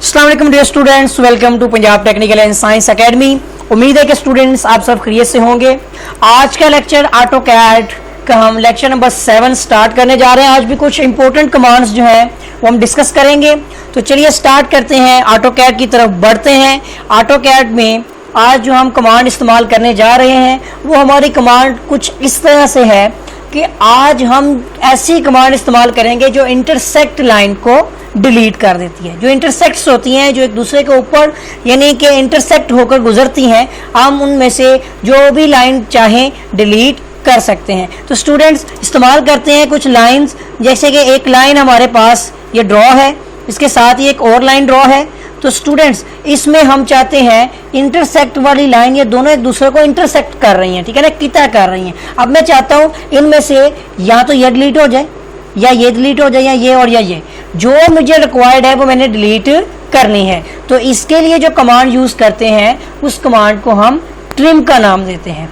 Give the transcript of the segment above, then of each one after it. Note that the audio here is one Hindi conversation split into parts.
अस्सलाम वालेकुम dear students, welcome to Punjab technical and science academy. उम्मीद है कि स्टूडेंट्स आप सब खैरियत से होंगे। आज का लेक्चर ऑटोकैड का हम लेक्चर नंबर 7 स्टार्ट करने जा रहे हैं। आज भी कुछ इंपॉर्टेंट कमांड्स जो हैं वो हम डिस्कस करेंगे। तो चलिए स्टार्ट करते हैं, ऑटोकैड की तरफ बढ़ते हैं। ऑटोकैड में आज जो हम कमांड इस्तेमाल करने जा रहे हैं वो हमारी कमांड कुछ इस तरह से है कि आज हम ऐसी कमांड इस्तेमाल करेंगे जो इंटरसेक्ट लाइन को डिलीट कर देती है। जो इंटरसेक्ट्स होती हैं, जो एक दूसरे के ऊपर यानी कि इंटरसेक्ट होकर गुजरती हैं, हम उनमें से जो भी लाइन चाहें डिलीट कर सकते हैं। तो स्टूडेंट्स इस्तेमाल करते हैं कुछ लाइंस, जैसे कि एक लाइन हमारे पास ये ड्रॉ है, इसके साथ ही एक और लाइन ड्रॉ है। तो स्टूडेंट्स इसमें हम चाहते हैं इंटरसेक्ट वाली लाइन, ये दोनों एक दूसरे को इंटरसेक्ट कर रही हैं, ठीक है ना, कितना कर रही हैं। अब मैं चाहता हूँ इनमें से या तो ये डिलीट हो जाए या ये डिलीट हो जाए या ये और या ये, जो मुझे रिक्वायर्ड है वो मैंने डिलीट करनी है। तो इसके लिए जो कमांड यूज करते हैं उस कमांड को हम ट्रिम का नाम देते हैं,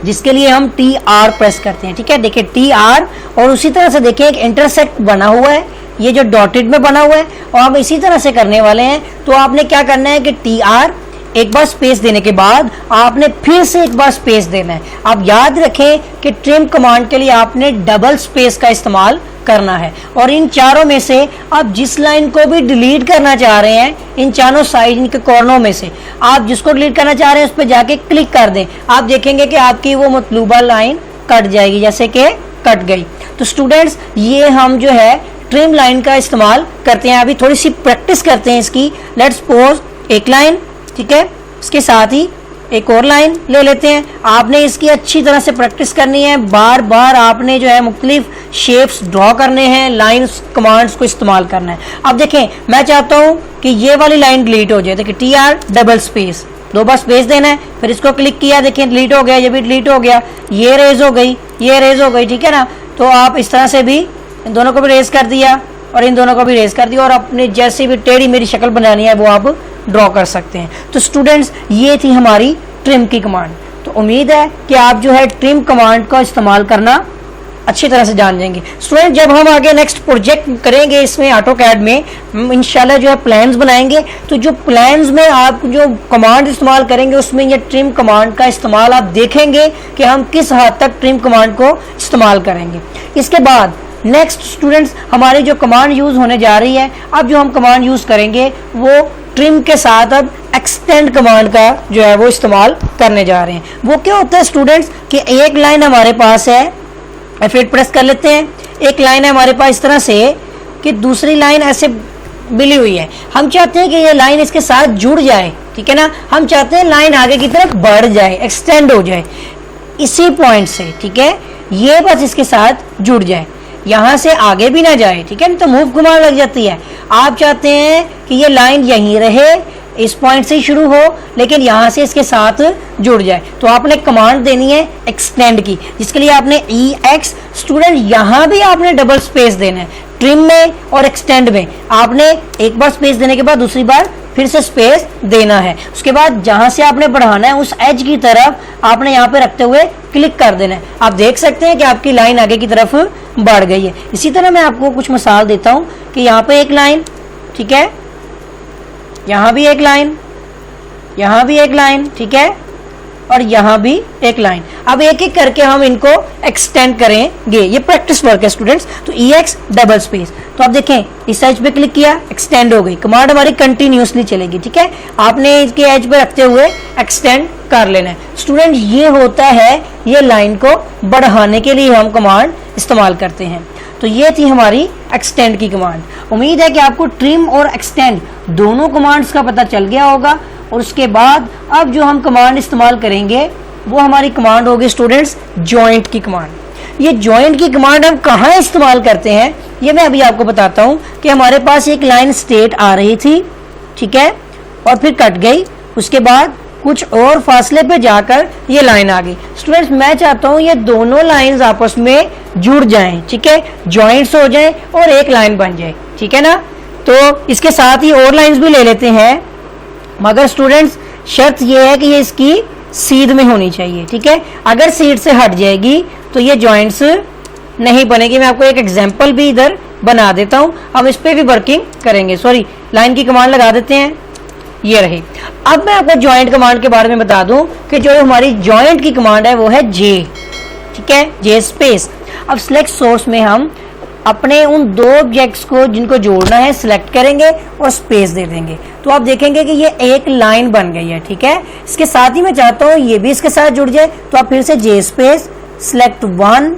जिसके लिए हम TR प्रेस करते हैं, ठीक है। देखिए TR, और उसी तरह से देखिए एक इंटरसेक्ट बना हुआ है, ये जो डॉटेड में बना हुआ है, और हम इसी तरह से करने वाले हैं। तो आपने क्या करना है कि TR एक बार स्पेस देने के बाद आपने फिर से एक बार स्पेस देना है। आप याद रखें कि ट्रिम कमांड के लिए आपने डबल स्पेस का इस्तेमाल करना है। और इन चारों में से आप जिस लाइन को भी डिलीट करना चाह रहे हैं, इन चारों साइड इनके कॉर्नरों में से आप जिसको डिलीट करना चाह रहे हैं उस पर जाके क्लिक कर दें। आप देखेंगे कि आपकी वो मतलूबा लाइन कट जाएगी, जैसे कि कट गई। तो स्टूडेंट्स ये हम जो है ट्रिम लाइन का इस्तेमाल करते हैं। अभी थोड़ी सी प्रैक्टिस करते हैं इसकी। लेट्स सपोज एक लाइन, ठीक है, इसके साथ ही एक और लाइन ले लेते हैं। आपने इसकी अच्छी तरह से प्रैक्टिस करनी है। बार बार आपने जो है मुख्तलिफ शेप्स ड्रॉ करने हैं, लाइंस कमांड्स को इस्तेमाल करना है। अब देखें मैं चाहता हूँ कि ये वाली लाइन डिलीट हो जाए। देखिए TR डबल स्पेस, दो बार स्पेस देना है, फिर इसको क्लिक किया, देखिए डिलीट हो गया, ये भी डिलीट हो गया, ये रेज हो गई, ये रेज हो गई, ठीक है ना। तो आप इस तरह से भी इन दोनों को भी रेज कर दिया और इन दोनों को भी रेज कर दिया, और अपने जैसे भी टेढ़ी मेरी शक्ल बनानी है वो आप ड्रॉ कर सकते हैं। तो स्टूडेंट्स ये थी हमारी ट्रिम की कमांड। तो उम्मीद है कि आप जो है ट्रिम कमांड का इस्तेमाल करना अच्छी तरह से जान जाएंगे। स्टूडेंट जब हम आगे नेक्स्ट प्रोजेक्ट करेंगे इसमें ऑटोकैड में, हम इंशाल्लाह जो है प्लान्स बनाएंगे। तो जो प्लान्स में आप जो कमांड इस्तेमाल करेंगे उसमें ये ट्रिम कमांड का इस्तेमाल आप देखेंगे कि हम किस हद तक ट्रिम कमांड को इस्तेमाल करेंगे। इसके बाद नेक्स्ट स्टूडेंट्स हमारी जो कमांड यूज होने जा रही है, अब जो हम कमांड यूज करेंगे वो ट्रिम के साथ अब एक्सटेंड कमांड का जो है वो इस्तेमाल करने जा रहे हैं। वो क्या होता है स्टूडेंट्स कि एक लाइन हमारे पास है, F8 प्रेस कर लेते हैं, एक लाइन है हमारे पास इस तरह से कि दूसरी लाइन ऐसे मिली हुई है। हम चाहते हैं कि ये लाइन इसके साथ जुड़ जाए, ठीक है ना। हम चाहते हैं लाइन आगे की तरफ बढ़ जाए, एक्सटेंड हो जाए इसी पॉइंट से, ठीक है। ये बस इसके साथ जुड़ जाए, यहाँ से आगे भी ना जाए, ठीक है ना, तो मूव कमांड लग जाती है। आप चाहते हैं कि ये लाइन यहीं रहे, इस पॉइंट से ही शुरू हो, लेकिन यहाँ से इसके साथ जुड़ जाए। तो आपने कमांड देनी है एक्सटेंड की, जिसके लिए आपने EX, स्टूडेंट यहाँ भी आपने डबल स्पेस देना है। ट्रिम में और एक्सटेंड में आपने एक बार स्पेस देने के बाद दूसरी बार फिर से स्पेस देना है। उसके बाद जहां से आपने बढ़ाना है उस एज की तरफ आपने यहाँ पे रखते हुए क्लिक कर देना है। आप देख सकते हैं कि आपकी लाइन आगे की तरफ बढ़ गई है। इसी तरह मैं आपको कुछ मिसाल देता हूँ कि यहाँ पे एक लाइन, ठीक है, यहाँ भी एक लाइन, यहाँ भी एक लाइन, ठीक है, और यहाँ भी एक लाइन। अब एक एक करके हम इनको एक्सटेंड करेंगे। ये प्रैक्टिस वर्क है स्टूडेंट्स। तो EX डबल स्पेस, तो आप देखें इस एज पे क्लिक किया, एक्सटेंड हो गई। कमांड हमारी कंटिन्यूसली चलेगी, ठीक है। आपने इसके एज पे रखते हुए एक्सटेंड कर लेना है। स्टूडेंट ये होता है, ये लाइन को बढ़ाने के लिए हम कमांड इस्तेमाल करते हैं। तो ये थी हमारी एक्सटेंड की कमांड। उम्मीद है कि आपको ट्रिम और एक्सटेंड दोनों कमांड्स का पता चल गया होगा। और उसके बाद अब जो हम कमांड इस्तेमाल करेंगे वो हमारी कमांड होगी स्टूडेंट्स जॉइंट की कमांड। ये जॉइंट की कमांड हम कहाँ इस्तेमाल करते हैं ये मैं अभी आपको बताता हूँ। कि हमारे पास एक लाइन स्ट्रेट आ रही थी, ठीक है, और फिर कट गई, उसके बाद कुछ और फासले पे जाकर ये लाइन आ गई। स्टूडेंट्स मैं चाहता हूँ ये दोनों लाइंस आपस में जुड़ जाएं, ठीक है, जॉइंट्स हो जाएं और एक लाइन बन जाए, ठीक है ना। तो इसके साथ ही और लाइंस भी ले लेते हैं, मगर स्टूडेंट्स शर्त ये है कि ये इसकी सीध में होनी चाहिए, ठीक है। अगर सीध से हट जाएगी तो ये जॉइंट्स नहीं बनेगी। मैं आपको एक एग्जांपल भी इधर बना देता हूं, हम इस पे भी वर्किंग करेंगे। सॉरी, लाइन की कमांड लगा देते हैं, ये रही। अब मैं आपको ज्वाइंट कमांड के बारे में बता दूं कि जो हमारी ज्वाइंट की कमांड है वो है जे, ठीक है, जे स्पेस। अब सिलेक्ट सोर्स में हम अपने उन दो ऑब्जेक्ट्स को जिनको जोड़ना है सिलेक्ट करेंगे और स्पेस दे देंगे, तो आप देखेंगे कि ये एक लाइन बन गई है, ठीक है। इसके साथ ही मैं चाहता हूं ये भी इसके साथ जुड़ जाए, तो आप फिर से J space select one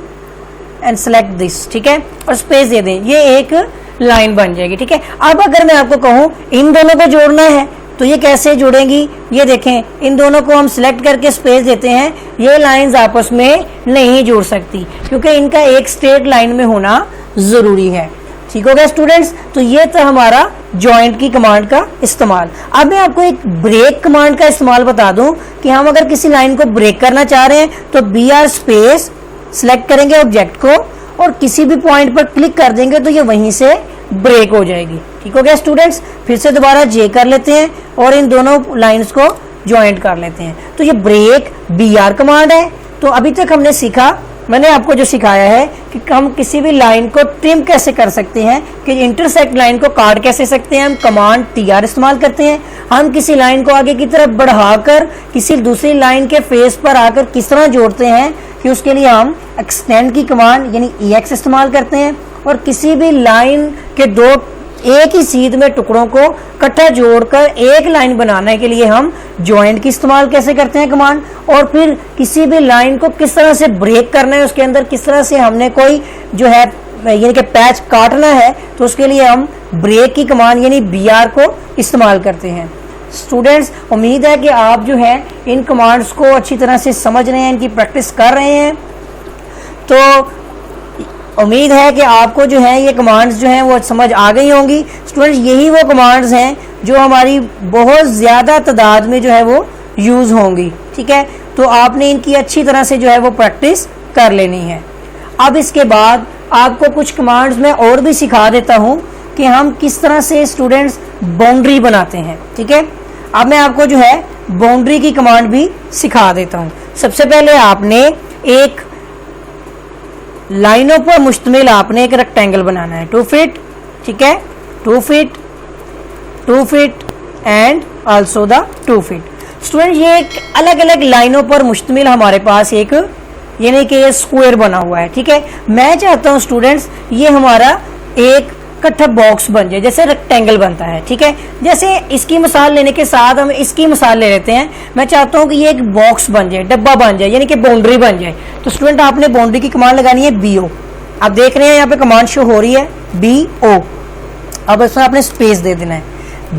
and select this, ठीक है, और स्पेस दे दें, ये एक लाइन बन जाएगी, ठीक है। अब अगर मैं आपको कहूं इन दोनों को जोड़ना है तो ये कैसे जुड़ेंगी, ये देखें, इन दोनों को हम सिलेक्ट करके स्पेस देते हैं, ये लाइंस आपस में नहीं जुड़ सकती क्योंकि इनका एक स्ट्रेट लाइन में होना जरूरी है। ठीक हो गया स्टूडेंट्स, तो ये था हमारा जॉइंट की कमांड का इस्तेमाल। अब मैं आपको एक ब्रेक कमांड का इस्तेमाल बता दूं कि हम अगर किसी लाइन को ब्रेक करना चाह रहे हैं तो BR स्पेस सिलेक्ट करेंगे ऑब्जेक्ट को और किसी भी पॉइंट पर क्लिक कर देंगे तो ये वहीं से ब्रेक हो जाएगी। ठीक हो गया स्टूडेंट्स, फिर से दोबारा जे कर लेते हैं और इन दोनों लाइंस को ज्वाइंट कर लेते हैं। तो ये ब्रेक BR कमांड है। तो अभी तक हमने सीखा, मैंने आपको जो सिखाया है कि हम किसी भी लाइन को ट्रिम कैसे कर सकते हैं, कि इंटरसेक्ट लाइन को काट कैसे सकते हैं, हम कमांड TR इस्तेमाल करते हैं। हम किसी लाइन को आगे की तरफ बढ़ाकर किसी दूसरी लाइन के फेस पर आकर किस तरह जोड़ते हैं, कि उसके लिए हम एक्सटेंड की कमांड यानी EX इस्तेमाल करते हैं। और किसी भी लाइन के दो एक ही सीध में टुकड़ों को इकट्ठा जोड़कर एक लाइन बनाने के लिए हम ज्वाइंट की इस्तेमाल कैसे करते हैं कमांड। और फिर किसी भी लाइन को किस तरह से ब्रेक करना है, उसके अंदर किस तरह से हमने कोई जो है यानी कि पैच काटना है, तो उसके लिए हम ब्रेक की कमांड यानी BR को इस्तेमाल करते हैं। स्टूडेंट्स, उम्मीद है कि आप जो है इन कमांड्स को अच्छी तरह से समझ रहे हैं, इनकी प्रैक्टिस कर रहे हैं। तो उम्मीद है कि आपको जो है ये कमांड्स जो हैं वो समझ आ गई होंगी। स्टूडेंट्स, यही वो कमांड्स हैं जो हमारी बहुत ज़्यादा तादाद में जो है वो यूज़ होंगी। ठीक है, तो आपने इनकी अच्छी तरह से जो है वो प्रैक्टिस कर लेनी है। अब इसके बाद आपको कुछ कमांड्स मैं और भी सिखा देता हूँ कि हम किस तरह से स्टूडेंट्स बाउंड्री बनाते हैं। ठीक है, अब मैं आपको जो है बाउंड्री की कमांड भी सिखा देता हूँ। सबसे पहले आपने एक लाइनों पर मुश्तमिल आपने एक रेक्टेंगल बनाना है 2 फीट, ठीक है, 2 feet, 2 feet and also the 2 feet. Student, ये एक अलग अलग लाइनों पर मुश्तमिल हमारे पास एक यानी कि ये स्क्वायर बना हुआ है। ठीक है, मैं चाहता हूँ स्टूडेंट्स ये हमारा एक इकट्ठा बॉक्स बन जाए, जैसे रेक्टेंगल बनता है। ठीक है, जैसे इसकी मिसाल लेने के साथ हम इसकी मिसाल ले लेते हैं। मैं चाहता हूं कि ये एक बॉक्स बन जाए, डब्बा बन जाए, यानी कि बाउंड्री बन जाए। तो स्टूडेंट, आपने बाउंड्री की कमांड लगानी है BO। आप देख रहे हैं यहाँ पे कमांड शो हो रही है BO। अब इसमें आपने स्पेस दे देना है।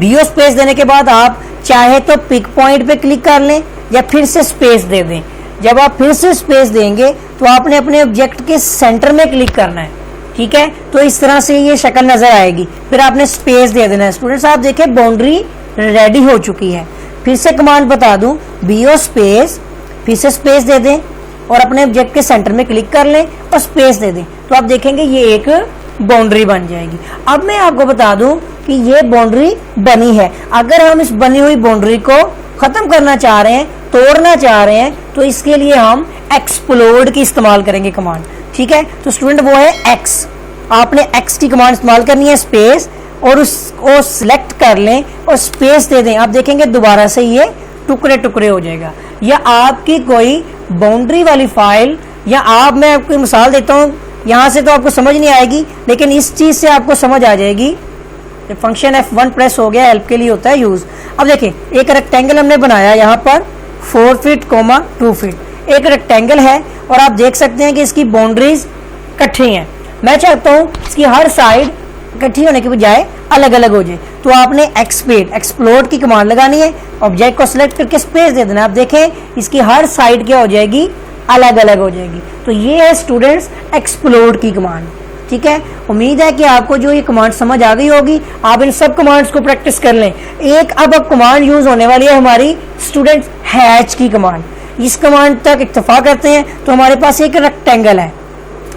BO स्पेस देने के बाद आप चाहे तो पिक पॉइंट पे क्लिक कर लें या फिर से स्पेस दे दें। जब आप फिर से स्पेस देंगे तो आपने अपने ऑब्जेक्ट के सेंटर में क्लिक करना है। ठीक है, तो इस तरह से ये शक्ल नजर आएगी, फिर आपने स्पेस दे देना है। स्टूडेंट्स, आप देखें बाउंड्री रेडी हो चुकी है। फिर से कमांड बता दूं, BO स्पेस, फिर से स्पेस दे दें और अपने ऑब्जेक्ट के सेंटर में क्लिक कर लें और स्पेस दे दें, तो आप देखेंगे ये एक बाउंड्री बन जाएगी। अब मैं आपको बता दूं कि ये बाउंड्री बनी है। अगर हम इस बनी हुई बाउंड्री को खत्म करना चाह रहे हैं, तोड़ना चाह रहे हैं, तो इसके लिए हम एक्सप्लोड की इस्तेमाल करेंगे कमांड। ठीक है, तो स्टूडेंट वो है X। आपने X की कमांड इस्तेमाल करनी है, स्पेस, और उसको सिलेक्ट कर लें और स्पेस दे दें। आप देखेंगे दोबारा से ये टुकड़े टुकड़े हो जाएगा। या आपकी कोई बाउंड्री वाली फाइल, या आप, मैं आपको मिसाल देता हूँ, यहाँ से तो आपको समझ नहीं आएगी लेकिन इस चीज से आपको समझ आ जाएगी। फंक्शन F1 प्रेस हो गया, हेल्प के लिए होता है यूज। अब देखिए, एक रेक्टेंगल हमने बनाया यहाँ पर 4 फीट, 2 फीट एक रेक्टेंगल है और आप देख सकते हैं कि इसकी बाउंड्रीज इकट्ठी हैं। मैं चाहता हूं इसकी हर साइड इकट्ठी होने के बजाय अलग अलग हो जाए, तो आपने एक्सप्लोड की कमांड लगानी है, ऑब्जेक्ट को सिलेक्ट करके स्पेस दे देना। आप देखें इसकी हर साइड क्या हो जाएगी, अलग अलग हो जाएगी। तो ये है स्टूडेंट्स एक्सप्लोड की कमांड। ठीक है, उम्मीद है कि आपको जो ये कमांड समझ आ गई होगी। आप इन सब कमांड्स को प्रैक्टिस कर लें। एक अब कमांड यूज होने वाली है हमारी स्टूडेंट्स हैच की कमांड। इस कमांड तक इत्तेफा करते हैं तो हमारे पास एक रेक्टेंगल है।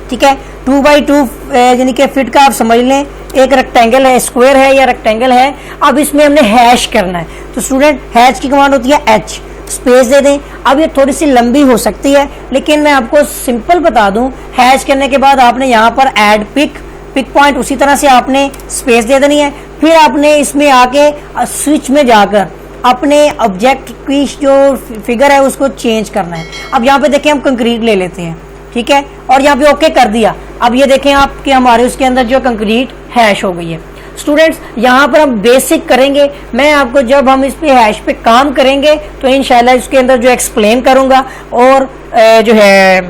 ठीक है, 2 बाई 2 यानी कि फीट का आप समझ लें, एक रेक्टेंगल है, स्क्वायर है या रेक्टेंगल है। अब इसमें हमने हैश करना है, तो स्टूडेंट हैच की कमांड होती है H, स्पेस दे दें। अब ये थोड़ी सी लंबी हो सकती है लेकिन मैं आपको सिंपल बता दूं, हैश करने के बाद आपने यहाँ पर ऐड पिक पिक पॉइंट उसी तरह से आपने स्पेस दे देनी है। फिर आपने इसमें आके स्विच में जाकर अपने ऑब्जेक्ट की जो फिगर है उसको चेंज करना है। अब यहाँ पे देखें हम कंक्रीट ले लेते हैं, ठीक है, और यहाँ पे ओके कर दिया। अब ये देखें आप कि हमारे उसके अंदर जो कंक्रीट हैश हो गई है। स्टूडेंट्स यहाँ पर हम बेसिक करेंगे, मैं आपको जब हम इस पे हैश पे काम करेंगे तो इंशाल्लाह इसके अंदर जो एक्सप्लेन करूंगा और जो है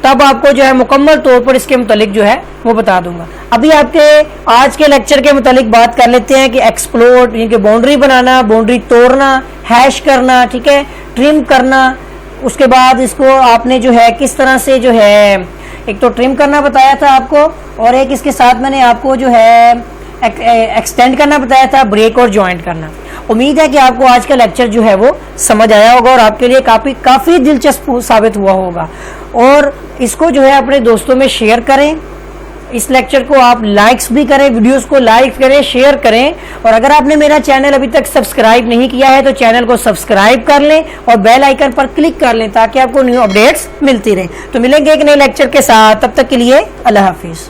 तब आपको जो है मुकम्मल तौर पर इसके मुतालिक जो है वो बता दूंगा। अभी आपके आज के लेक्चर के मुतालिक बात कर लेते हैं कि एक्सप्लोर यानी कि बाउंड्री बनाना, बाउंड्री तोड़ना, हैश करना, ठीक है, ट्रिम करना। उसके बाद इसको आपने जो है किस तरह से जो है एक तो ट्रिम करना बताया था आपको, और एक इसके साथ मैंने आपको जो है एक्सटेंड करना बताया था, ब्रेक और ज्वाइंट करना। उम्मीद है कि आपको आज का लेक्चर जो है वो समझ आया होगा और आपके लिए काफ़ी दिलचस्प साबित हुआ होगा। और इसको जो है अपने दोस्तों में शेयर करें, इस लेक्चर को आप लाइक्स भी करें, वीडियोस को लाइक करें, शेयर करें। और अगर आपने मेरा चैनल अभी तक सब्सक्राइब नहीं किया है तो चैनल को सब्सक्राइब कर लें और बेल आइकन पर क्लिक कर लें ताकि आपको न्यू अपडेट्स मिलती रहे। तो मिलेंगे एक नए लेक्चर के साथ, तब तक के लिए अल्लाह हाफिज़।